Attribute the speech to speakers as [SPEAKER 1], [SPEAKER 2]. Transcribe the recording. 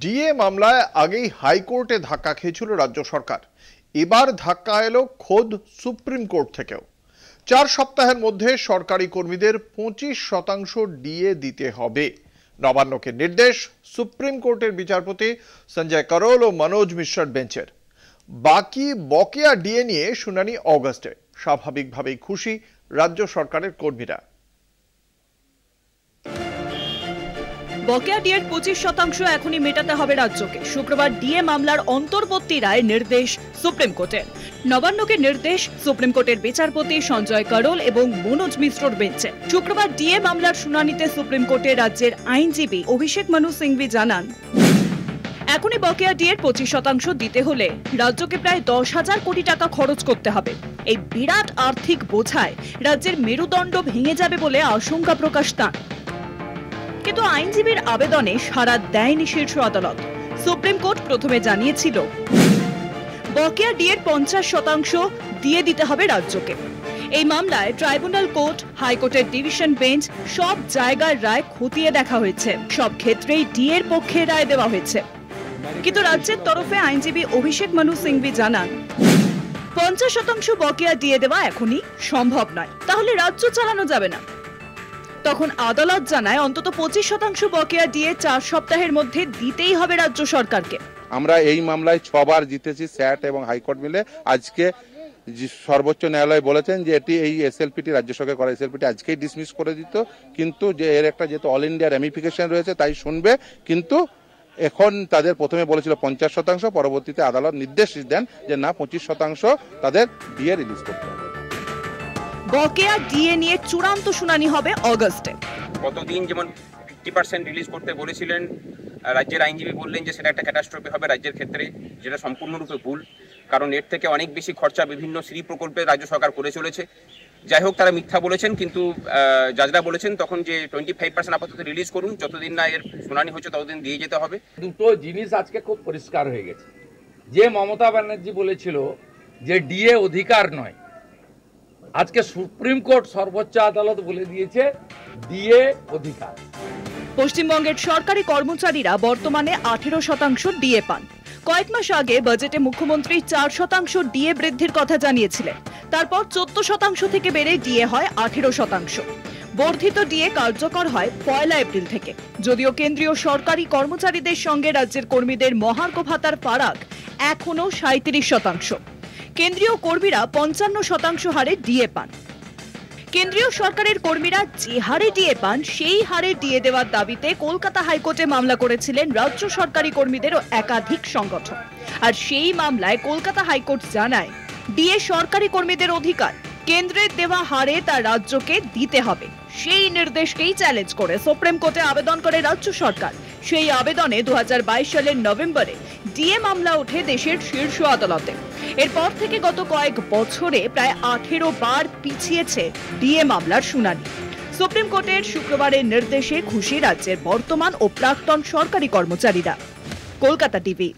[SPEAKER 1] DA মামলায় আগেই হাইকোর্টে ধাক্কা খেয়েছিল রাজ্য সরকার। এবার ধাক্কা এলো খোদ সুপ্রিম কোর্ট থেকেও। 4 সপ্তাহের মধ্যে সরকারি কর্মীদের 25% ডিএ দিতে হবে। নবান্নকে নির্দেশ সুপ্রিম কোর্টের বিচারপতি সঞ্জয় করোল ও মনোজ মিশ্রার বেঞ্চের। বাকি বকেয়া ডিএ নিয়ে শুনানি অগস্টে। স্বাভাবিকভাবেই খুশি রাজ্য সরকারের কর্মীরা।
[SPEAKER 2] বকেয়া ডিএর 25% এখনই মেটাতে হবে রাজ্যকে। শুক্রবার ডিএ মামলার অন্তর্বর্তী রায় নির্দেশ সুপ্রিম কোর্টের। নবান্নকে নির্দেশ সুপ্রিম কোর্টের বিচারপতি সঞ্জয় করোল এবং মনোজ মিশ্রর বেঞ্চে। শুক্রবার ডিএ মামলার শুনানিতে সুপ্রিম কোর্টে রাজ্যের আইনজীবী অভিষেক মানু সিংভি জানান, এখনই বকেয়া ডিএর 25% দিতে হলে রাজ্যকে প্রায় 10,000 কোটি টাকা খরচ করতে হবে। এই বিরাট আর্থিক বোঝায় রাজ্যের মেরুদণ্ড ভেঙে যাবে বলে আশঙ্কা প্রকাশ তাঁর। কিন্তু আইনজীবীর আবেদনে সাড়া দেয়নি শীর্ষ আদালত। সুপ্রিম কোর্ট প্রথমে জানিয়েছিল বকেয়া ডিএর 50% দিয়ে দিতে হবে রাজ্যকে। এই মামলায় ট্রাইব্যুনাল কোর্ট, হাইকোর্টের ডিভিশন বেঞ্চ সব জায়গার রায় খতিয়ে দেখা হয়েছে। সব ক্ষেত্রেই ডিএর পক্ষে রায় দেওয়া হয়েছে। কিন্তু রাজ্যের তরফে আইনজীবী অভিষেক মানু সিংভি জানান, 50% বকেয়া ডিএ দেওয়া এখনই সম্ভব নয়, তাহলে রাজ্য চালানো যাবে না। তখন আদালত জানায় অন্তত 25% বকেয়া ডিএ 4 সপ্তাহের মধ্যে দিতেই হবে রাজ্য সরকারকে।
[SPEAKER 3] আমরা এই মামলায় 6 বার জিতেছি, স্যাট এবং হাইকোর্ট মিলে। আজকে সর্বোচ্চ ন্যায়ালয় বলেছেন যে এটি এই এসএলপিটি রাজ্য সরকার করা এসএলপিটি আজকেই ডিসমিস করে দিত, কিন্তু যে এর একটা যেহেতু অল ইন্ডিয়া রেমিফিকেশন রয়েছে তাই শুনবে। কিন্তু এখন তাদের প্রথমে বলেছিল 50%, পরবর্তীতে আদালত নির্দেশ দেন যে না, 25% তাদের ডিএ রিলিজ করতে হবে।
[SPEAKER 2] বকেয়া ডিএ নিয়ে চূড়ান্ত শুনানি হবে অগস্টে।
[SPEAKER 4] গতদিন যেমন 50% রিলিজ করতে বলেছিলেন, রাজ্যের আইনজীবী বললেন যে সেটা একটা ক্যাটাস্ট্রফি হবে রাজ্যের ক্ষেত্রে, যেটা সম্পূর্ণরূপে ভুল। কারণ এর থেকে অনেক বেশি খরচা বিভিন্ন শ্রী প্রকল্পে রাজ্য সরকার করে চলেছে। যাই হোক, তারা মিথ্যা বলেছেন, কিন্তু জাজরা বলেছেন তখন যে 25% আপাতত রিলিজ করুন, যতদিন না এর শুনানি হচ্ছে ততদিন দিয়ে যেতে হবে।
[SPEAKER 5] দুটো জিনিস আজকে খুব পরিষ্কার হয়ে গেছে। যে মমতা ব্যানার্জি বলেছিল যে ডিএ অধিকার নয়, আজকে সুপ্রিম কোর্ট সর্বোচ্চ আদালত বলে দিয়েছে ডিএ অধিকার।
[SPEAKER 2] পশ্চিমবঙ্গের সরকারি কর্মচারীরা বর্তমানে 18% ডিএ পান। কয়েক মাস আগে বাজেটে মুখ্যমন্ত্রী 4% ডিএ বৃদ্ধির কথা জানিয়েছিলেন। তারপর 14% থেকে বেড়ে ডিএ হয় 18%। বর্ধিত ডিএ কার্যকর হয় 1 এপ্রিল থেকে। যদিও কেন্দ্রীয় সরকারি কর্মচারীদের সঙ্গে রাজ্যের কর্মীদের মহার্ঘ ভাতার ফারাক এখনো 37%। কেন্দ্রীয় কর্মীরা 55% হারে ডিএ পান। কেন্দ্রীয় সরকারের কর্মীরা যে হারে ডিএ পান সেই হারে ডিএ দেওয়ার দাবিতে কলকাতা হাইকোর্টে মামলা করেছিলেন রাজ্য সরকারি কর্মীদেরও একাধিক সংগঠন। আর সেই মামলায় কলকাতা হাইকোর্ট জানায় ডিএ সরকারি কর্মীদের অধিকার, কেন্দ্রের দেওয়া হারে তা রাজ্যকে দিতে হবে। সেই নির্দেশকেই চ্যালেঞ্জ করে সুপ্রিম কোর্টে আবেদন করে রাজ্য সরকার। সেই আবেদনে 2022 সালের নভেম্বরে ডিএ মামলা ওঠে দেশের শীর্ষ আদালতে। এরপর থেকে গত কয়েক বছরে প্রায় 18 বার পিছিয়েছে ডিএ মামলার শুনানি। সুপ্রিম কোর্টের শুক্রবারের নির্দেশে খুশি রাজ্যের বর্তমান ও প্রাক্তন সরকারি কর্মচারীরা। কলকাতা টিভি।